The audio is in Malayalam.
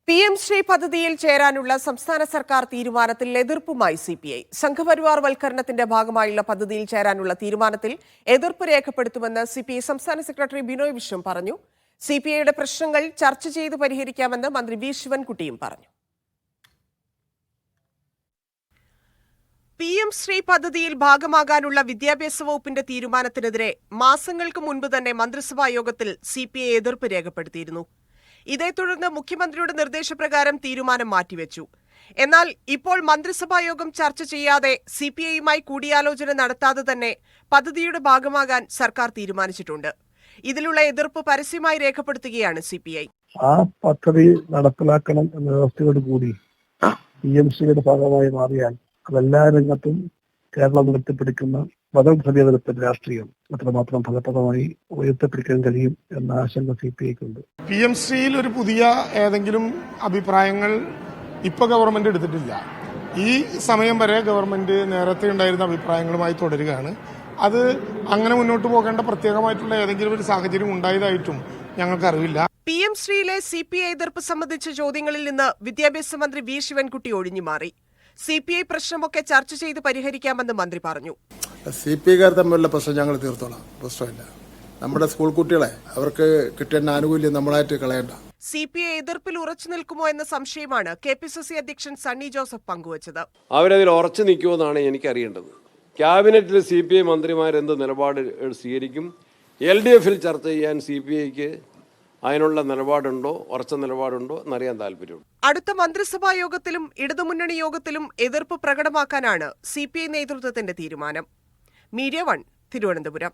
PM ശ്രീ പദ്ധതിയിൽ ചേരാനുള്ള സംസ്ഥാന സർക്കാർ തീരുമാനത്തിൽ എതിർപ്പുമായി CPI. സംഘപരിവാർ വൽക്കരണത്തിന്റെ ഭാഗമായുള്ള പദ്ധതിയിൽ ചേരാനുള്ള തീരുമാനത്തിൽ എതിർപ്പ് രേഖപ്പെടുത്തുമെന്ന് CPI സംസ്ഥാന സെക്രട്ടറി ബിനോയ് വിശ്വം പറഞ്ഞു. CPIയുടെ പ്രശ്നങ്ങൾ ചർച്ച ചെയ്ത് പരിഹരിക്കാമെന്ന് മന്ത്രി വി ശിവൻകുട്ടിയും പറഞ്ഞു. PM ശ്രീ പദ്ധതിയിൽ ഭാഗമാകാനുള്ള വിദ്യാഭ്യാസ വകുപ്പിന്റെ തീരുമാനത്തിനെതിരെ മാസങ്ങൾക്ക് മുൻപ് തന്നെ മന്ത്രിസഭാ യോഗത്തിൽ CPI എതിർപ്പ് രേഖപ്പെടുത്തിയിരുന്നു. ഇതേ തുടർന്ന് മുഖ്യമന്ത്രിയുടെ നിർദ്ദേശപ്രകാരം തീരുമാനം മാറ്റിവെച്ചു. എന്നാൽ ഇപ്പോൾ മന്ത്രിസഭാ യോഗം ചർച്ച ചെയ്യാതെ CPIയുമായി കൂടിയാലോചന നടത്താതെ തന്നെ പദ്ധതിയുടെ ഭാഗമാകാൻ സർക്കാർ തീരുമാനിച്ചിട്ടുണ്ട്. ഇതിലുള്ള എതിർപ്പ് പരസ്യമായി രേഖപ്പെടുത്തുകയാണ് CPI. ആ പദ്ധതി നടപ്പിലാക്കണം എന്ന വ്യവസ്ഥയോടുകൂടി PMCയുടെ ഭാഗമായി മാറിയാൽ അതെല്ലാ രംഗത്തും കേരളം ഉയർത്തിപ്പിടിക്കുന്ന മതസംഘടനത്തിന്റെ രാഷ്ട്രീയം അത്രമാത്രം ഫലപ്രദമായി ഉയർത്തിപ്പിടിക്കാൻ കഴിയും എന്ന ആശങ്ക CPIക്കുണ്ട്. PMCയിൽ ഒരു പുതിയ ഏതെങ്കിലും അഭിപ്രായങ്ങൾ ഇപ്പൊ ഗവൺമെന്റ് എടുത്തിട്ടില്ല. ഈ സമയം വരെ ഗവൺമെന്റ് നേരത്തെ ഉണ്ടായിരുന്ന അഭിപ്രായങ്ങളുമായി തുടരുകയാണ്. അത് അങ്ങനെ മുന്നോട്ട് പോകേണ്ട പ്രത്യേകമായിട്ടുള്ള ഏതെങ്കിലും ഒരു സാഹചര്യം ഉണ്ടായതായിട്ടും ഞങ്ങൾക്ക് അറിവില്ല. PM ശ്രീയിലെ CPI എതിർപ്പ് സംബന്ധിച്ച ചോദ്യങ്ങളിൽ നിന്ന് വിദ്യാഭ്യാസ മന്ത്രി വി ശിവൻകുട്ടി ഒഴിഞ്ഞുമാറി. CPI പ്രശ്നമൊക്കെ ചർച്ച ചെയ്ത് പരിഹരിക്കാമെന്ന് മന്ത്രി പറഞ്ഞു. CPIക്കാർ തമ്മിലുള്ള പ്രശ്നം ഞങ്ങൾ തീർത്തോളാം, പ്രശ്നമില്ല. നമ്മുടെ സ്കൂൾ കുട്ടികളെ അവർക്ക് കിട്ടേണ്ട ആനുകൂല്യം നമ്മളായിട്ട് കളയണ്ട. CPI എതിർപ്പിൽ ഉറച്ചു നിൽക്കുമോ എന്ന സംശയമാണ് KPCC അധ്യക്ഷൻ സണ്ണി ജോസഫ് പങ്കുവച്ചത്. അവരതിൽ ഉറച്ചു നിൽക്കുമെന്നാണ് എനിക്ക് അറിയേണ്ടത്. ക്യാബിനറ്റിൽ CPI മന്ത്രിമാരെന്ത് നിലപാട് സ്വീകരിക്കും? LDFൽ ചർച്ച ചെയ്യാൻ CPIക്ക് അതിനുള്ള നിലപാടുണ്ടോ, ഉറച്ച നിലപാടുണ്ടോ എന്നറിയാൻ താല്പര്യമുണ്ട്. അടുത്ത മന്ത്രിസഭാ യോഗത്തിലും ഇടതുമുന്നണി യോഗത്തിലും എതിർപ്പ് പ്രകടമാക്കാനാണ് CPI നേതൃത്വത്തിന്റെ തീരുമാനം. മീഡിയ 1 തിരുവനന്തപുരം.